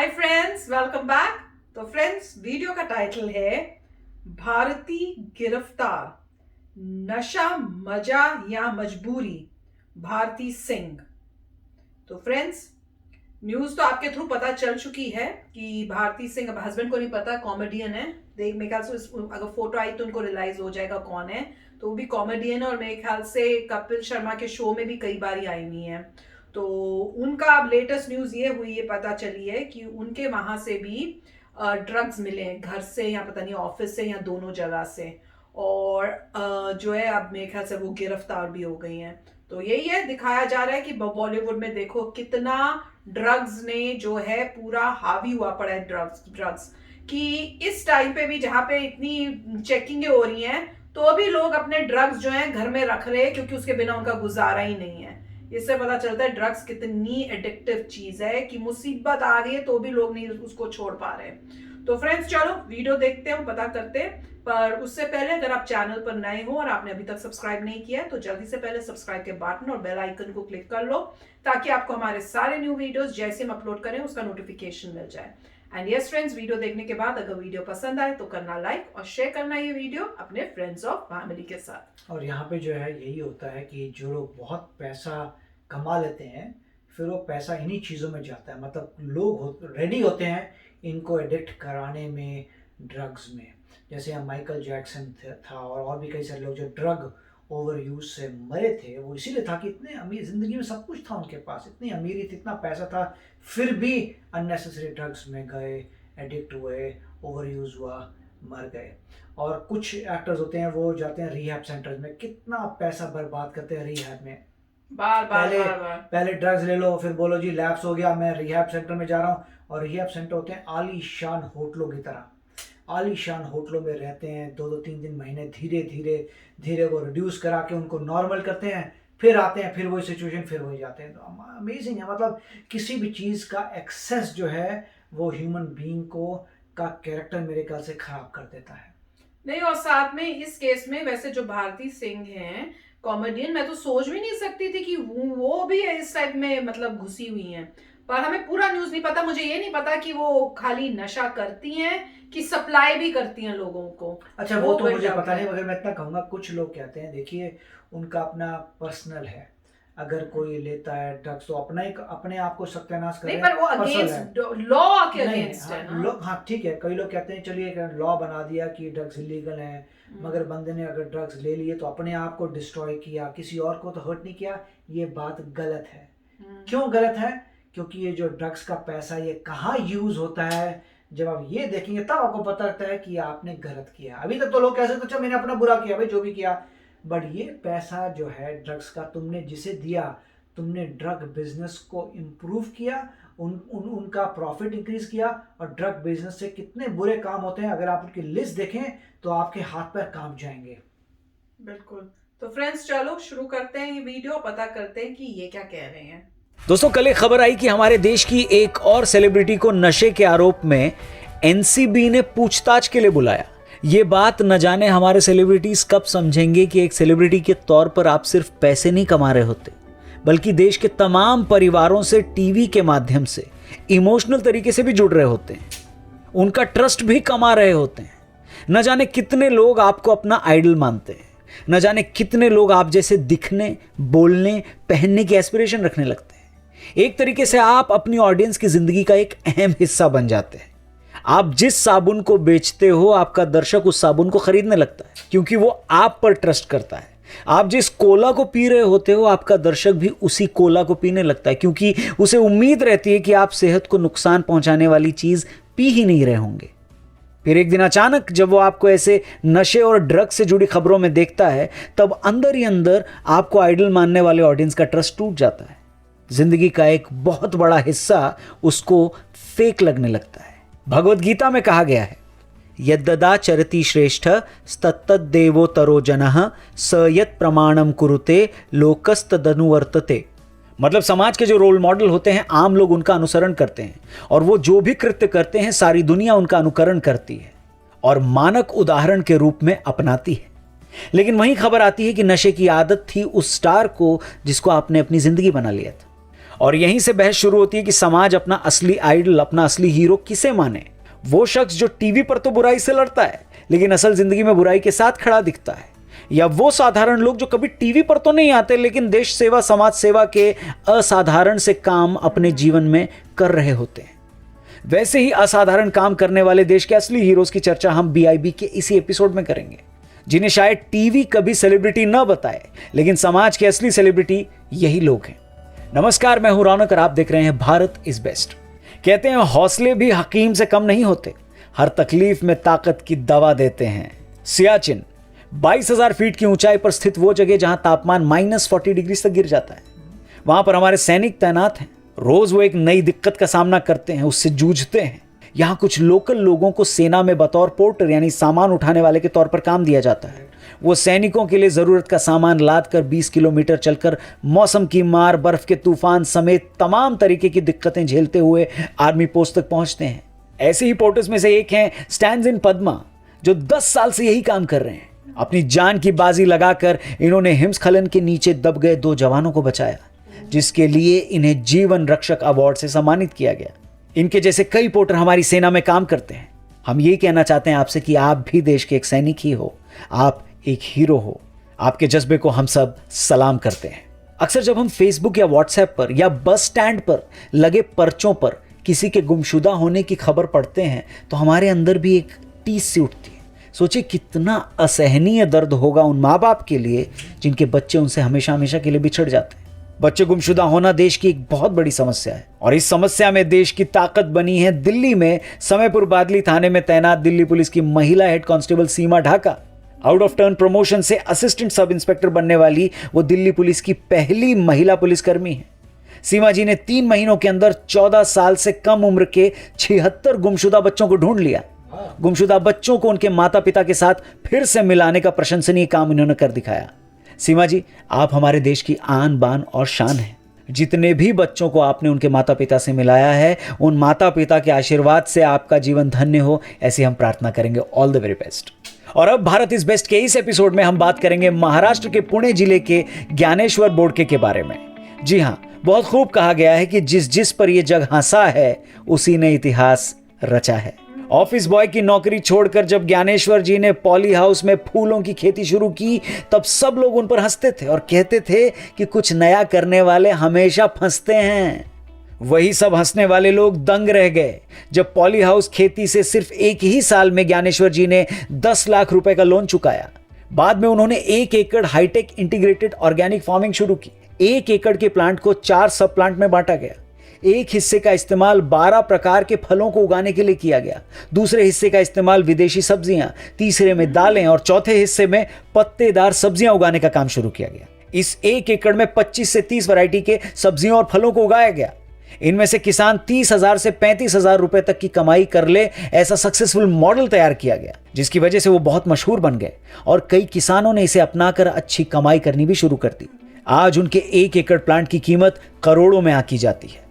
Hi friends, welcome back. तो friends, video का title है भारती गिरफ्तार, नशा मजा या मजबूरी, भारती सिंह। तो फ्रेंड्स, न्यूज तो आपके थ्रू पता चल चुकी है कि भारती सिंह, अब हस्बैंड को नहीं पता, कॉमेडियन है। देख, मेरे ख्याल से अगर फोटो आई तो उनको रियलाइज हो जाएगा कौन है। तो वो भी कॉमेडियन है और मेरे ख्याल से कपिल शर्मा के शो में भी कई बार आई हुई है। तो उनका अब लेटेस्ट न्यूज ये हुई, ये पता चली है कि उनके वहां से भी ड्रग्स मिले हैं, घर से या पता नहीं ऑफिस से या दोनों जगह से। और जो है अब मेरे ख्याल से वो गिरफ्तार भी हो गई हैं। तो यही है, दिखाया जा रहा है कि बॉलीवुड में देखो कितना ड्रग्स ने जो है पूरा हावी हुआ पड़ा है ड्रग्स कि इस टाइम पे भी जहां पे इतनी चेकिंगें हो रही हैं तो अभी लोग अपने ड्रग्स जो हैं घर में रख रहे हैं, क्योंकि उसके बिना उनका गुजारा ही नहीं है। इससे पता चलता है ड्रग्स कितनी एडिक्टिव चीज है कि मुसीबत आ रही है तो भी लोग नहीं उसको छोड़ पा रहे। तो फ्रेंड्स, चलो वीडियो देखते हैं, पता करते हैं। पर उससे पहले अगर आप चैनल पर नए हो और आपने अभी तक सब्सक्राइब नहीं किया है तो जल्दी से पहले सब्सक्राइब के बटन और बेल आइकन को क्लिक कर लो, ताकि आपको हमारे सारे न्यू वीडियोस जैसे हम अपलोड करें उसका नोटिफिकेशन मिल जाए। एंड यस फ्रेंड्स, वीडियो देखने के बाद अगर वीडियो पसंद आए तो करना लाइक और शेयर करना ये वीडियो अपने फ्रेंड्स और फैमिली के साथ। और यहाँ पे जो है यही होता है कि जो लोग बहुत पैसा कमा लेते हैं फिर वो पैसा इन्हीं चीज़ों में जाता है। मतलब लोग रेडी होते हैं इनको एडिक्ट कराने में, ड्रग्स में। जैसे यहाँ माइकल जैक्सन था और भी कई सारे लोग जो ड्रग ओवर यूज से मरे थे। वो इसीलिए था कि इतने अमीर, ज़िंदगी में सब कुछ था उनके पास, इतनी अमीरी थी, इतना पैसा था, फिर भी अननेसेसरी ड्रग्स में गए, एडिक्ट हुए, ओवर यूज हुआ, मर गए। और कुछ एक्टर्स होते हैं वो जाते हैं रिहैब सेंटर्स में, कितना पैसा बर्बाद करते हैं रिहैब में। पहले ड्रग्स ले लो, फिर बोलो जी लैप्स हो गया, मैं रिहैब सेंटर में जा रहा हूँ। और रिहैब सेंटर होते हैं आलीशान होटलों की तरह, आलीशान होटलों में रहते हैं 2-3 महीने, धीरे धीरे धीरे वो रिड्यूस करा के उनको नॉर्मल करते हैं, फिर आते हैं, फिर वही सिचुएशन, फिर वही जाते हैं। तो अमेजिंग है। मतलब किसी भी चीज़ का एक्सेस जो है वो ह्यूमन बीइंग को का कैरेक्टर मेरे ख्याल से खराब कर देता है। नहीं, और साथ में इस केस में वैसे जो भारती सिंह हैं कॉमेडियन, मैं तो सोच भी नहीं सकती थी कि वो भी इस टाइप में मतलब घुसी हुई हैं। पर हमें पूरा न्यूज नहीं पता। मुझे ये नहीं पता कि वो खाली नशा करती हैं कि सप्लाई भी करती हैं लोगों को। अच्छा, वो तो मुझे पता नहीं, मगर मैं इतना कहूँगा कुछ लोग कहते हैं, देखिए उनका अपना पर्सनल है। अगर कोई लेता है ड्रग्स तो अपने आप को सत्यानाश कर रहे हैं। नहीं, पर वो अगेंस्ट लॉ के अगेंस्ट है ना। हाँ ठीक है, कई लोग कहते हैं चलिए लॉ बना दिया कि ड्रग्स इलीगल है, मगर बंदे ने अगर ड्रग्स ले लिए तो अपने आप को डिस्ट्रॉय किया, किसी और को तो हर्ट नहीं किया। ये बात गलत है। क्यों गलत है? क्योंकि ये जो ड्रग्स का पैसा ये कहाँ यूज होता है, जब आप ये देखेंगे तब आपको पता लगता है कि आपने गलत किया। अभी तक तो लोग कह सकते, अच्छा मैंने अपना बुरा किया, भाई जो भी किया, बट ये पैसा जो है ड्रग्स का तुमने जिसे दिया, तुमने ड्रग बिजनेस को इम्प्रूव किया, उनका प्रॉफिट इंक्रीज किया। और ड्रग बिजनेस से कितने बुरे काम होते हैं, अगर आप उनकी लिस्ट देखें तो आपके हाथ पैर कांप जाएंगे। बिल्कुल। तो फ्रेंड्स, चलो शुरू करते हैं ये वीडियो, पता करते हैं कि ये क्या कह रहे हैं। दोस्तों, कल एक खबर आई कि हमारे देश की एक और सेलिब्रिटी को नशे के आरोप में एनसीबी ने पूछताछ के लिए बुलाया। ये बात न जाने हमारे सेलिब्रिटीज कब समझेंगे कि एक सेलिब्रिटी के तौर पर आप सिर्फ पैसे नहीं कमा रहे होते, बल्कि देश के तमाम परिवारों से टीवी के माध्यम से इमोशनल तरीके से भी जुड़ रहे होते हैं, उनका ट्रस्ट भी कमा रहे होते हैं। न जाने कितने लोग आपको अपना आइडल मानते हैं, न जाने कितने लोग आप जैसे दिखने, बोलने, पहनने की एस्पिरेशन रखने लगते हैं। एक तरीके से आप अपनी ऑडियंस की जिंदगी का एक अहम हिस्सा बन जाते हैं। आप जिस साबुन को बेचते हो, आपका दर्शक उस साबुन को खरीदने लगता है, क्योंकि वो आप पर ट्रस्ट करता है। आप जिस कोला को पी रहे होते हो, आपका दर्शक भी उसी कोला को पीने लगता है, क्योंकि उसे उम्मीद रहती है कि आप सेहत को नुकसान पहुंचाने वाली चीज पी ही नहीं रहे होंगे। फिर एक दिन अचानक जब वो आपको ऐसे नशे और ड्रग से जुड़ी खबरों में देखता है, तब अंदर ही अंदर आपको आइडल मानने वाले ऑडियंस का ट्रस्ट टूट जाता है। जिंदगी का एक बहुत बड़ा हिस्सा उसको फेक लगने लगता है। भगवद गीता में कहा गया है, यद्ददा चरति श्रेष्ठ तत्तद्देवोतरो जनः स यत् प्रमाणम कुरुते लोकस्तदनुवर्तते। मतलब समाज के जो रोल मॉडल होते हैं, आम लोग उनका अनुसरण करते हैं, और वो जो भी कृत्य करते हैं सारी दुनिया उनका अनुकरण करती है और मानक उदाहरण के रूप में अपनाती है। लेकिन वहीं खबर आती है कि नशे की आदत थी उस स्टार को जिसको आपने अपनी जिंदगी बना लिया था। और यहीं से बहस शुरू होती है कि समाज अपना असली आइडल, अपना असली हीरो किसे माने। वो शख्स जो टीवी पर तो बुराई से लड़ता है लेकिन असल जिंदगी में बुराई के साथ खड़ा दिखता है, या वो साधारण लोग जो कभी टीवी पर तो नहीं आते लेकिन देश सेवा, समाज सेवा के असाधारण से काम अपने जीवन में कर रहे होते हैं। वैसे ही असाधारण काम करने वाले देश के असली हीरोज की चर्चा हम BIB के इसी एपिसोड में करेंगे, जिन्हें शायद टीवी कभी सेलिब्रिटी न बताए लेकिन समाज के असली सेलिब्रिटी यही लोग हैं। नमस्कार, मैं हूं रौनक और आप देख रहे हैं भारत इज बेस्ट। कहते हैं हौसले भी हकीम से कम नहीं होते, हर तकलीफ में ताकत की दवा देते हैं। सियाचिन 22,000 फीट की ऊंचाई पर स्थित वो जगह जहां तापमान -40 डिग्री तक गिर जाता है, वहां पर हमारे सैनिक तैनात हैं। रोज वो एक नई दिक्कत का सामना करते हैं, उससे जूझते हैं। यहाँ कुछ लोकल लोगों को सेना में बतौर पोर्टर यानी सामान उठाने वाले के तौर पर काम दिया जाता है। वो सैनिकों के लिए जरूरत का सामान लाद कर 20 किलोमीटर चलकर मौसम की मार, बर्फ के तूफान समेत तमाम तरीके की दिक्कतें झेलते हुए आर्मी पोस्ट तक पहुंचते हैं। ऐसे ही पोर्टर्स में से एक हैं स्टैंजिन पद्मा, जो 10 साल से यही काम कर रहे हैं। अपनी जान की बाजी लगाकर इन्होंने हिमस्खलन के नीचे दब गए 2 जवानों को बचाया, जिसके लिए इन्हें जीवन रक्षक अवार्ड से सम्मानित किया गया। इनके जैसे कई पोर्टर हमारी सेना में काम करते हैं। हम यही कहना चाहते हैं आपसे कि आप भी देश के एक सैनिक ही हो, आप एक हीरो हो। आपके जज्बे को हम सब सलाम करते हैं। अक्सर जब हम फेसबुक या व्हाट्सएप पर या बस स्टैंड पर लगे पर्चों पर किसी के गुमशुदा होने की खबर पढ़ते हैं तो हमारे अंदर भी एक टीस सी उठती है। सोचिए कितना असहनीय दर्द होगा उन माँ बाप के लिए जिनके बच्चे उनसे हमेशा हमेशा के लिए बिछड़ जाते हैं। बच्चे गुमशुदा होना देश की एक बहुत बड़ी समस्या है और इस समस्या में देश की ताकत बनी है दिल्ली में समयपुर बादली थाने में तैनात दिल्ली पुलिस की महिला head constable Seema Dhaka. Out of turn promotion से असिस्टेंट सब इंस्पेक्टर बनने वाली वो दिल्ली पुलिस की पहली महिला पुलिसकर्मी है। सीमा जी ने 3 महीनों के अंदर 14 साल से कम उम्र के 76 गुमशुदा बच्चों को ढूंढ लिया। गुमशुदा बच्चों को उनके माता पिता के साथ फिर से मिलाने का प्रशंसनीय काम इन्होंने कर दिखाया। सीमा जी, आप हमारे देश की आन बान और शान हैं। जितने भी बच्चों को आपने उनके माता पिता से मिलाया है, उन माता पिता के आशीर्वाद से आपका जीवन धन्य हो, ऐसी हम प्रार्थना करेंगे। All the very best. और अब भारत इज बेस्ट के इस एपिसोड में हम बात करेंगे महाराष्ट्र के पुणे जिले के ज्ञानेश्वर बोडके के बारे में। जी हाँ, बहुत खूब कहा गया है कि जिस पर यह जग हंसा है उसी ने इतिहास रचा है। ऑफिस बॉय की नौकरी छोड़कर जब ज्ञानेश्वर जी ने पॉली हाउस में फूलों की खेती शुरू की तब सब लोग उन पर हंसते थे और कहते थे कि कुछ नया करने वाले हमेशा फंसते हैं। वही सब हंसने वाले लोग दंग रह गए जब पॉली हाउस खेती से सिर्फ एक ही साल में ज्ञानेश्वर जी ने 10 लाख रुपए का लोन चुकाया। बाद में उन्होंने 1 एकड़ हाईटेक इंटीग्रेटेड ऑर्गेनिक फार्मिंग शुरू की। 1 एकड़ के प्लांट को 4 सब प्लांट में बांटा गया। एक हिस्से का इस्तेमाल 12 प्रकार के फलों को उगाने के लिए किया गया, दूसरे हिस्से का इस्तेमाल विदेशी सब्जियां, तीसरे में दालें और चौथे हिस्से में पत्तेदार सब्जियां उगाने का काम शुरू किया गया। इस 1 एकड़ में 25 से 30 वैरायटी के सब्जियों और फलों को उगाया गया। इनमें से किसान 30,000 से 35,000 रुपए तक की कमाई कर ले, ऐसा सक्सेसफुल मॉडल तैयार किया गया, जिसकी वजह से वो बहुत मशहूर बन गए और कई किसानों ने इसे अपनाकर अच्छी कमाई करनी भी शुरू कर दी। आज उनके 1 एकड़ प्लांट की कीमत करोड़ों में आकी जाती है।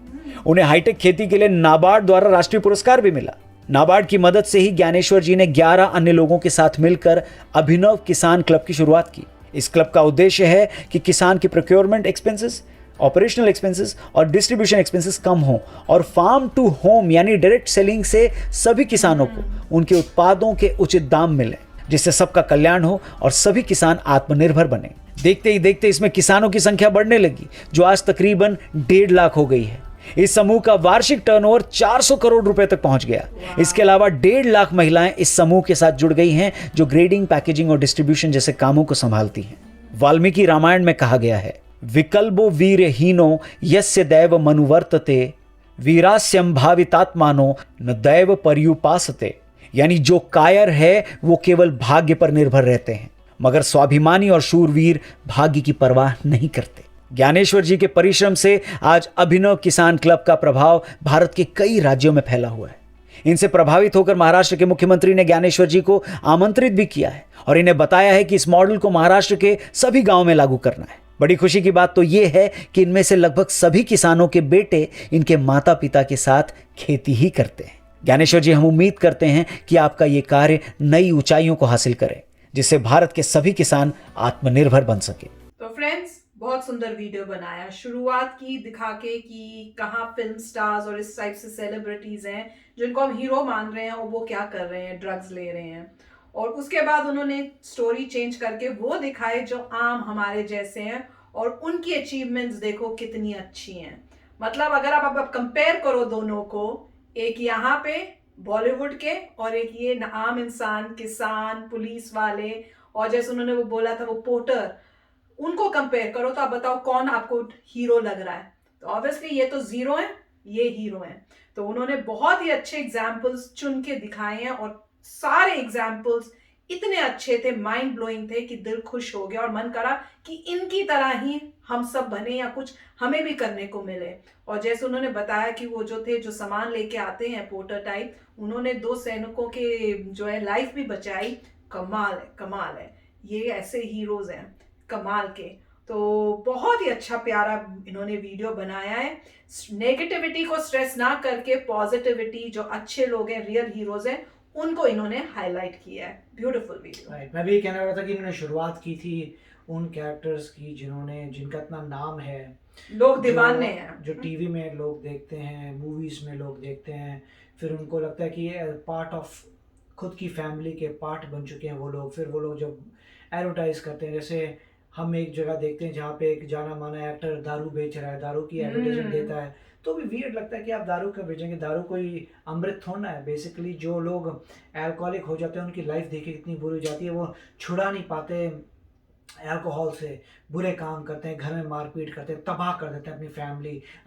उन्हें हाईटेक खेती के लिए नाबार्ड द्वारा राष्ट्रीय पुरस्कार भी मिला। नाबार्ड की मदद से ही ज्ञानेश्वर जी ने 11 अन्य लोगों के साथ मिलकर अभिनव किसान क्लब की शुरुआत की। इस क्लब का उद्देश्य है कि किसान की प्रोक्योरमेंट एक्सपेंसेस, ऑपरेशनल एक्सपेंसेस और डिस्ट्रीब्यूशन एक्सपेंसेस कम हो और फार्म टू होम यानी डायरेक्ट सेलिंग से सभी किसानों को उनके उत्पादों के उचित दाम मिले, जिससे सबका कल्याण हो और सभी किसान आत्मनिर्भर बने। देखते ही देखते इसमें किसानों की संख्या बढ़ने लगी, जो आज तकरीबन 1.5 लाख हो गई है। इस समूह का वार्षिक टर्नओवर 400 करोड़ रुपए तक पहुंच गया। इसके अलावा 1.5 लाख महिलाएं इस समूह के साथ जुड़ गई हैं, जो ग्रेडिंग, पैकेजिंग और डिस्ट्रीब्यूशन जैसे कामों को संभालती हैं। वाल्मीकि रामायण में कहा गया है, विकल्पो वीरहीनो यस्य दैव मनुवर्तते वीरास्यम भावितात्मानो न दैव पर्युपासते। यानी जो कायर है वो केवल भाग्य पर निर्भर रहते हैं, मगर स्वाभिमानी और शूरवीर भाग्य की परवाह नहीं करते। ज्ञानेश्वर जी के परिश्रम से आज अभिनव किसान क्लब का प्रभाव भारत के कई राज्यों में फैला हुआ है। इनसे प्रभावित होकर महाराष्ट्र के मुख्यमंत्री ने ज्ञानेश्वर जी को आमंत्रित भी किया है और इन्हें बताया है कि इस मॉडल को महाराष्ट्र के सभी गांवों में लागू करना है। बड़ी खुशी की बात तो यह है कि इनमें से लगभग सभी किसानों के बेटे इनके माता पिता के साथ खेती ही करते हैं। ज्ञानेश्वर जी, हम उम्मीद करते हैं कि आपका ये कार्य नई ऊंचाइयों को हासिल करे, जिससे भारत के सभी किसान आत्मनिर्भर बन सके। तो फ्रेंड्स, बहुत सुंदर वीडियो बनाया। शुरुआत की दिखा के कि कहाँ फिल्म स्टार्स और इस टाइप से सेलिब्रिटीज हैं जिनको हम हीरो मान रहे हैं और वो क्या कर रहे हैं, ड्रग्स ले रहे हैं। और उसके बाद उन्होंने स्टोरी चेंज करके वो दिखाए जो आम हमारे जैसे हैं और उनकी अचीवमेंट्स देखो कितनी अच्छी हैं। मतलब अगर आप कंपेयर करो दोनों को, एक यहाँ पे बॉलीवुड के और एक ये आम इंसान, किसान, पुलिस वाले, और जैसे उन्होंने वो बोला था वो पोर्टर, उनको कंपेयर करो तो आप बताओ कौन आपको हीरो लग रहा है। तो ऑब्वियसली ये तो जीरो है, ये हीरो हैं। तो उन्होंने बहुत ही अच्छे एग्जाम्पल्स चुन के दिखाए हैं और सारे एग्जाम्पल्स इतने अच्छे थे, माइंड ब्लोइंग थे कि दिल खुश हो गया और मन करा कि इनकी तरह ही हम सब बने या कुछ हमें भी करने को मिले। और जैसे उन्होंने बताया कि वो जो थे जो सामान लेके आते हैं पोर्टर टाइप, उन्होंने 2 सैनिकों के जो है लाइफ भी बचाई। कमाल है, कमाल है। ये ऐसे हीरोज हैं कमाल के। तो बहुत ही अच्छा प्यारा इन्होंने वीडियो बनाया है। नेगेटिविटी को स्ट्रेस ना करके पॉजिटिविटी, जो अच्छे लोग हैं, रियल हीरोज हैं, उनको इन्होंने हाईलाइट किया है। Beautiful video. राइट, मैं भी कहना रहा था कि इन्होंने शुरुआत की थी उन कैरेक्टर्स की जिनका इतना नाम है, लोग दीवाने हैं, जो टीवी में लोग देखते हैं, मूवीज में लोग देखते हैं, फिर उनको लगता है कि ये पार्ट ऑफ खुद की फैमिली के पार्ट बन चुके हैं वो लोग। फिर वो लोग जब एडवर्टाइज करते हैं, जैसे हम एक जगह देखते हैं जहाँ पे एक जाना माना एक्टर दारू बेच रहा है, दारू की एडवर्टाइजमेंट देता है, तो भी वियर्ड लगता है कि आप दारू क्यों बेचेंगे। दारू कोई अमृत थोड़ा है। बेसिकली जो लोग अल्कोहलिक हो जाते हैं उनकी लाइफ देखिए कितनी बुरी हो जाती है, वो छुड़ा नहीं पाते अल्कोहल से, बुरे काम करते हैं, घर में मारपीट करते हैं, तबाह कर देते हैं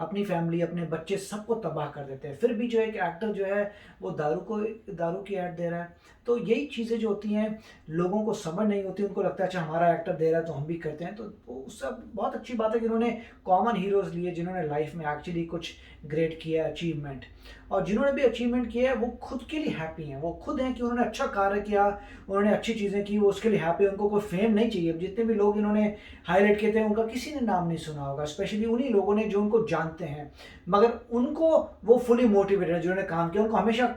अपनी फैमिली अपने बच्चे सबको तबाह कर देते हैं। फिर भी जो एक एक्टर जो है वो दारू की ऐड दे रहा है। तो यही चीज़ें जो होती हैं लोगों को समझ नहीं होती, उनको लगता है अच्छा हमारा एक्टर दे रहा है तो हम भी करते हैं। तो वो सब बहुत अच्छी बात है कि उन्होंने कॉमन हीरोज़ लिए जिन्होंने लाइफ में एक्चुअली कुछ ग्रेट किया, अचीवमेंट, और जिन्होंने भी अचीवमेंट किया है वो खुद के लिए हैप्पी हैं। वो खुद हैं कि उन्होंने अच्छा कार्य किया, उन्होंने अच्छी चीज़ें की, वो उसके लिए हैप्पी है। उनको कोई फेम नहीं चाहिए। जितने भी लोग इन्होंने हाईलाइट किए थे उनका किसी ने नाम नहीं सुना होगा, स्पेशली उन्हीं लोगों ने जो उनको जानते हैं, मगर उनको वो फुली मोटिवेटेड जिन्होंने काम किया, उनको हमेशा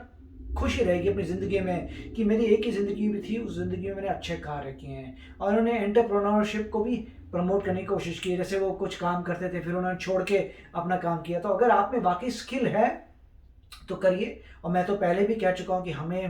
खुशी रहेगी अपनी ज़िंदगी में कि मेरी एक ही ज़िंदगी भी थी, उस ज़िंदगी में मैंने अच्छे कार्य किए हैं। और उन्होंने एंटरप्रेन्योरशिप को भी प्रमोट करने की कोशिश की। जैसे वो कुछ काम करते थे फिर उन्होंने छोड़ के अपना काम किया। तो अगर आप में वाकई स्किल है तो करिए। और मैं तो पहले भी कह चुका हूँ कि हमें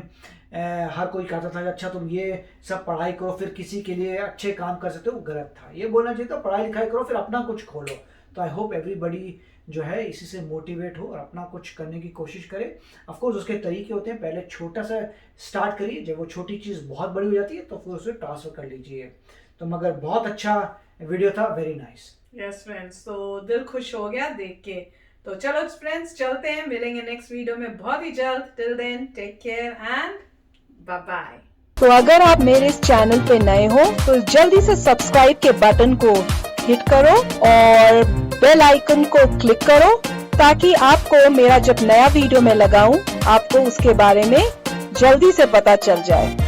हर कोई कहता था कि अच्छा तुम ये सब पढ़ाई करो फिर किसी के लिए अच्छे काम कर सकते हो, वो गलत था। ये बोलना चाहिए था पढ़ाई लिखाई करो फिर अपना कुछ खोलो। तो आई होप एवरीबडी जो है इसी से मोटिवेट हो और अपना कुछ करने की कोशिश करे। ऑफकोर्स उसके तरीके होते हैं, पहले छोटा सा स्टार्ट करिए, जब वो छोटी चीज़ बहुत बड़ी हो जाती है तो फिर उसे ट्रांसफर कर लीजिए। तो मगर बहुत अच्छा वीडियो था, वेरी नाइस। यस फ्रेंड्स, तो दिल खुश हो गया देख के। तो चलो फ्रेंड्स चलते हैं, मिलेंगे नेक्स्ट वीडियो में बहुत ही जल्द। Till then take care and bye bye. तो अगर आप मेरे इस चैनल पे नए हो तो जल्दी से सब्सक्राइब के बटन को हिट करो और बेल आइकन को क्लिक करो ताकि आपको मेरा जब नया वीडियो मैं लगाऊं आपको उसके बारे में जल्दी से पता चल जाए।